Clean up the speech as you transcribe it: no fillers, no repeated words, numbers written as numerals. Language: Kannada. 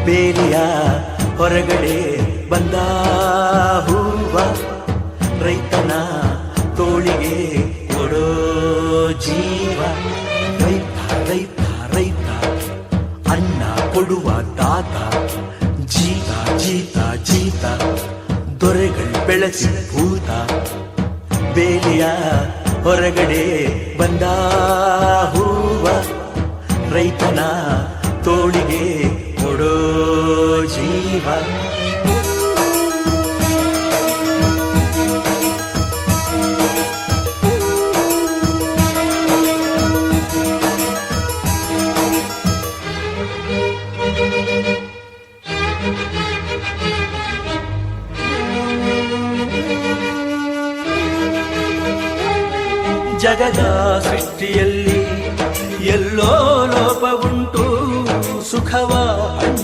ಬೇಲಿಯ ಹೊರಗಡೆ ಬಂದ ಹೂವ, ರೈತನ ತೋಳಿಗೆ ಕೊಡೋ ಜೀವ. ರೈತ ರೈತ ರೈತ ಅನ್ನ ಕೊಡುವ ತಾತ, ಜೀತ ಜೀತ ಜೀತ ದೊರೆಗಳು ಬೆಳೆಸಿ ಭೂತ. ಬೇಲಿಯ ಹೊರಗಡೆ ಬಂದ ಹೂವ, ರೈತನ ತೋಳಿಗೆ ಕೊಡೋ ಜೀವ. ಜಗದ ಸೃಷ್ಟಿಯಲ್ಲಿ